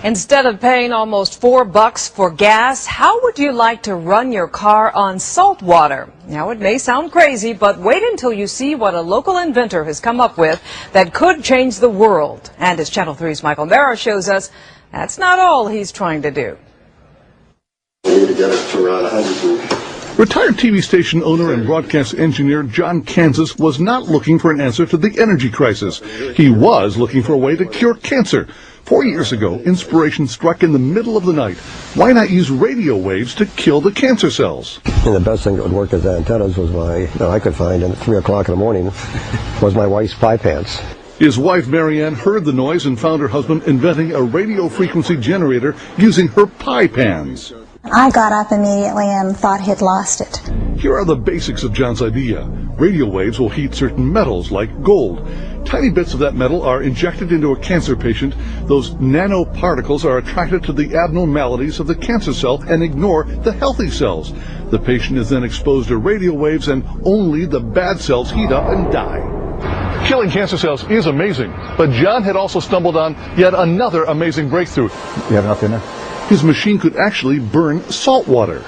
Instead of paying almost $4 for gas, how would you like to run your car on salt water? Now, it may sound crazy, but wait until you see what a local inventor has come up with that could change the world. And as Channel 3's Michael Mara shows us, that's not all he's trying to do. We need to get it to around 100. Retired TV station owner and broadcast engineer John Kansas was not looking for an answer to the energy crisis. He was looking for a way to cure cancer. 4 years ago, inspiration struck in the middle of the night. Why not use radio waves to kill the cancer cells? And the best thing that would work as antennas was I could find at 3 o'clock in the morning was my wife's pie pants. His wife Marianne heard the noise and found her husband inventing a radio frequency generator using her pie pans. I got up immediately and thought he'd lost it. Here are the basics of John's idea. Radio waves will heat certain metals like gold. Tiny bits of that metal are injected into a cancer patient. Those nanoparticles are attracted to the abnormalities of the cancer cell and ignore the healthy cells. The patient is then exposed to radio waves and only the bad cells heat up and die. Killing cancer cells is amazing, but John had also stumbled on yet another amazing breakthrough. You have enough in there? His machine could actually burn salt water.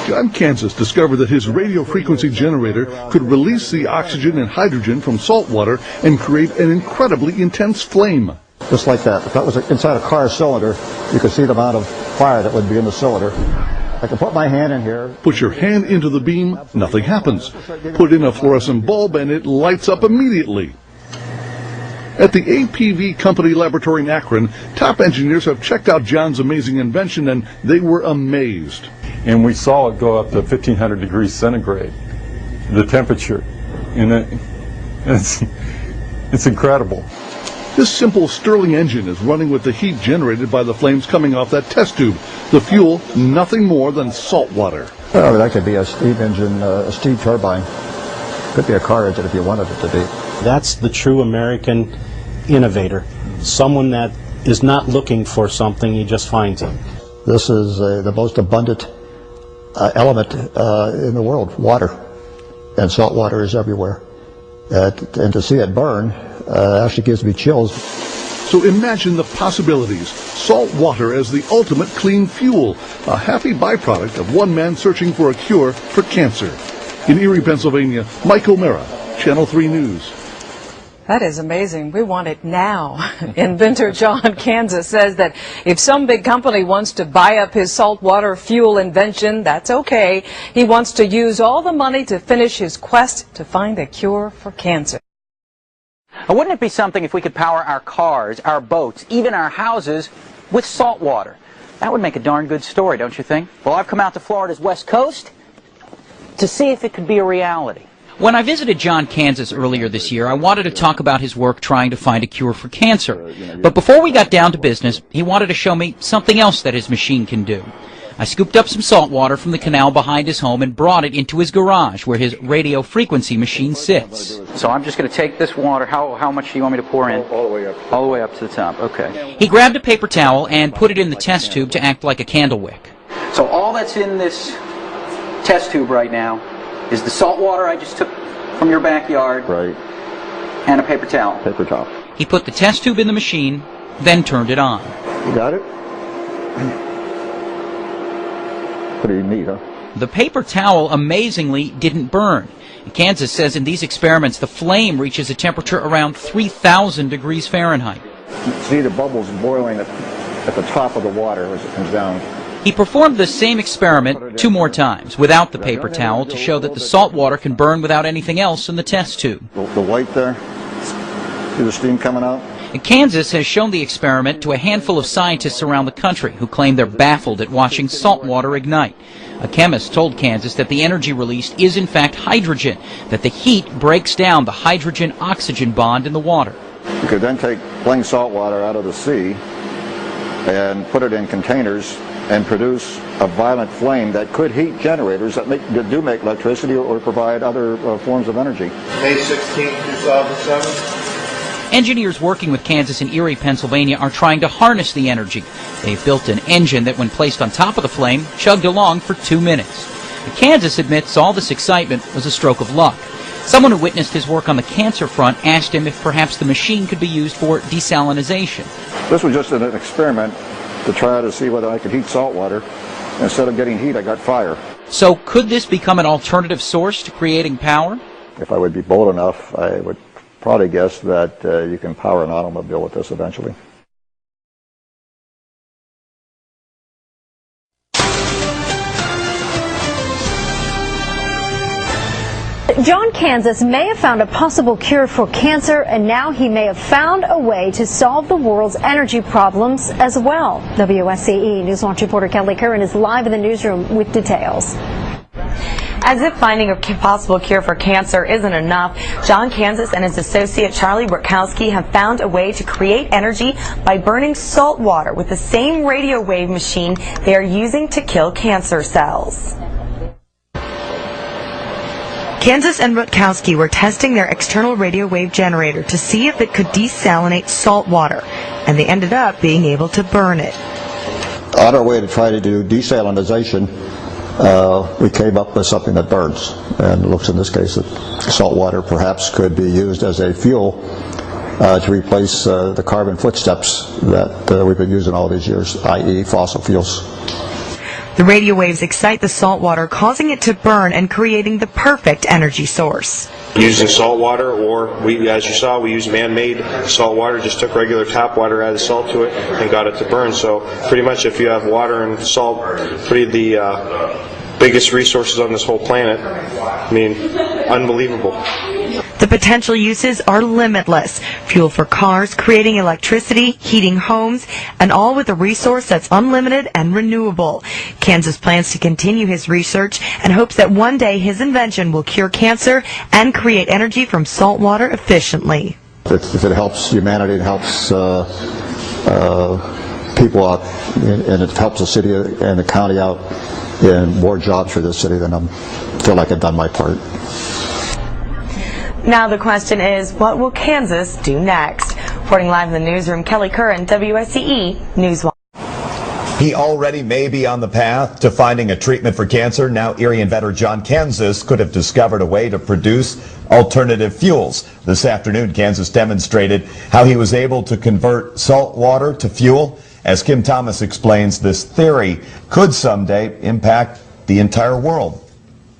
John Kansas discovered that his radio frequency generator could release the oxygen and hydrogen from salt water and create an incredibly intense flame. Just like that. If that was inside a car cylinder, you could see the amount of fire that would be in the cylinder. I can put my hand in here. Put your hand into the beam, nothing happens. Put in a fluorescent bulb and it lights up immediately. At the APV Company Laboratory in Akron, top engineers have checked out John's amazing invention and they were amazed. And we saw it go up to 1,500 degrees centigrade, the temperature. And it's incredible. This simple Stirling engine is running with the heat generated by the flames coming off that test tube. The fuel, nothing more than salt water. Well, that could be a steam engine, a steam turbine. Could be a car engine if you wanted it to be. That's the true American innovator. Someone that is not looking for something, he just finds it. This is the most abundant element in the world, water. And salt water is everywhere. And to see it burn actually gives me chills. So imagine the possibilities. Salt water as the ultimate clean fuel, a happy byproduct of one man searching for a cure for cancer. In Erie, Pennsylvania, Michael Mara, Channel 3 News. That is amazing. We want it now. Inventor John Kansas says that if some big company wants to buy up his saltwater fuel invention, that's okay. He wants to use all the money to finish his quest to find a cure for cancer. Wouldn't it be something if we could power our cars, our boats, even our houses with salt water? That would make a darn good story, don't you think? Well, I've come out to Florida's West Coast to see if it could be a reality. When I visited John Kansas earlier this year, I wanted to talk about his work trying to find a cure for cancer. But before we got down to business, he wanted to show me something else that his machine can do. I scooped up some salt water from the canal behind his home and brought it into his garage where his radio frequency machine sits. So I'm just going to take this water. How much do you want me to pour in? All the way up. All the way up to the top. Okay. He grabbed a paper towel and put it in the test tube to act like a candle wick. So all that's in this test tube right now is the salt water I just took from your backyard. Right. And a paper towel. Paper towel. He put the test tube in the machine, then turned it on. You got it? Pretty neat, huh? The paper towel amazingly didn't burn. Kansas says in these experiments the flame reaches a temperature around 3,000 degrees Fahrenheit. See the bubbles boiling at the top of the water as it comes down. He performed the same experiment 2 more times without the paper towel to show that the salt water can burn without anything else in the test tube. The white there, see the steam coming out? Kansas has shown the experiment to a handful of scientists around the country who claim they're baffled at watching salt water ignite. A chemist told Kansas that the energy released is in fact hydrogen, that the heat breaks down the hydrogen-oxygen bond in the water. You could then take plain salt water out of the sea and put it in containers and produce a violent flame that could heat generators that do make electricity or provide other forms of energy. May 16, 2007. Engineers working with Kansas in Erie, Pennsylvania are trying to harness the energy. They've built an engine that, when placed on top of the flame, chugged along for 2 minutes. Kansas admits all this excitement was a stroke of luck. Someone who witnessed his work on the cancer front asked him if perhaps the machine could be used for desalinization. This was just an experiment to try to see whether I could heat salt water. Instead of getting heat, I got fire. So could this become an alternative source to creating power? If I would be bold enough, I would probably guess that you can power an automobile with this eventually. John Kansas may have found a possible cure for cancer, and now he may have found a way to solve the world's energy problems as well. WSCE Newswatch reporter Kelly Curran is live in the newsroom with details. As if finding a possible cure for cancer isn't enough, John Kansas and his associate Charlie Rutkowski have found a way to create energy by burning salt water with the same radio wave machine they are using to kill cancer cells. Kansas and Rutkowski were testing their external radio wave generator to see if it could desalinate salt water, and they ended up being able to burn it. On our way to try to do desalinization, we came up with something that burns, and it looks in this case that salt water perhaps could be used as a fuel to replace the carbon footsteps that we've been using all these years, i.e. fossil fuels. The radio waves excite the salt water, causing it to burn and creating the perfect energy source. Using salt water, or as you saw, we used man-made salt water, just took regular tap water, added salt to it, and got it to burn. So pretty much if you have water and salt, the biggest resources on this whole planet, I mean, unbelievable. The potential uses are limitless. Fuel for cars, creating electricity, heating homes, and all with a resource that's unlimited and renewable. Kansas plans to continue his research and hopes that one day his invention will cure cancer and create energy from salt water efficiently. If it helps humanity, it helps people out, and it helps the city and the county out in more jobs for this city, then I feel like I've done my part. Now the question is, what will Kansas do next? Reporting live in the newsroom, Kelly Curran, WSCE Newswatch. He already may be on the path to finding a treatment for cancer. Now Erie inventor John Kansas could have discovered a way to produce alternative fuels. This afternoon, Kansas demonstrated how he was able to convert salt water to fuel. As Kim Thomas explains, this theory could someday impact the entire world.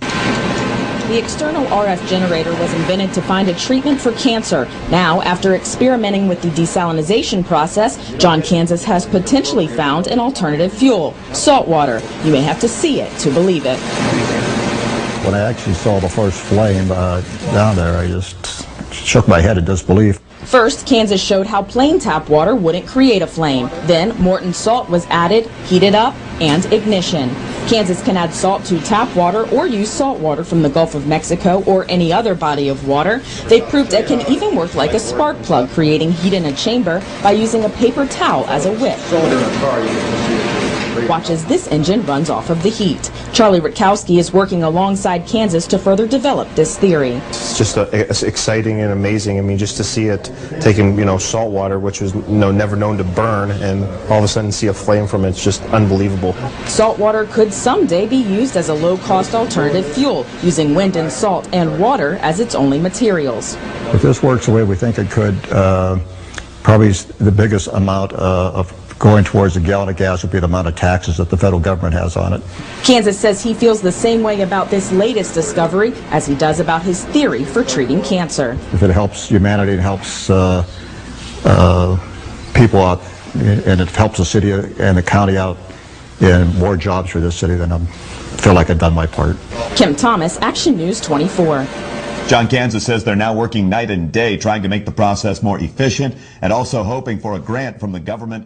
The external RF generator was invented to find a treatment for cancer. Now, after experimenting with the desalinization process, John Kansas has potentially found an alternative fuel, salt water. You may have to see it to believe it. When I actually saw the first flame down there, I just shook my head in disbelief. First, Kansas showed how plain tap water wouldn't create a flame. Then, Morton salt was added, heated up, and ignition. Kansas can add salt to tap water or use salt water from the Gulf of Mexico or any other body of water. They proved it can even work like a spark plug, creating heat in a chamber by using a paper towel as a wick. Watch as this engine runs off of the heat. Charlie Rutkowski is working alongside Kansas to further develop this theory. It's just exciting and amazing. I mean, just to see it taking, salt water, which was never known to burn, and all of a sudden see a flame from it. It's just unbelievable. Salt water could someday be used as a low-cost alternative fuel, using wind and salt and water as its only materials. If this works the way we think it could, probably the biggest amount of going towards a gallon of gas would be the amount of taxes that the federal government has on it. Kansas says he feels the same way about this latest discovery as he does about his theory for treating cancer. If it helps humanity and helps people out, and it helps the city and the county out in more jobs for this city, then I feel like I've done my part. Kim Thomas, Action News 24. John Kansas says they're now working night and day trying to make the process more efficient and also hoping for a grant from the government.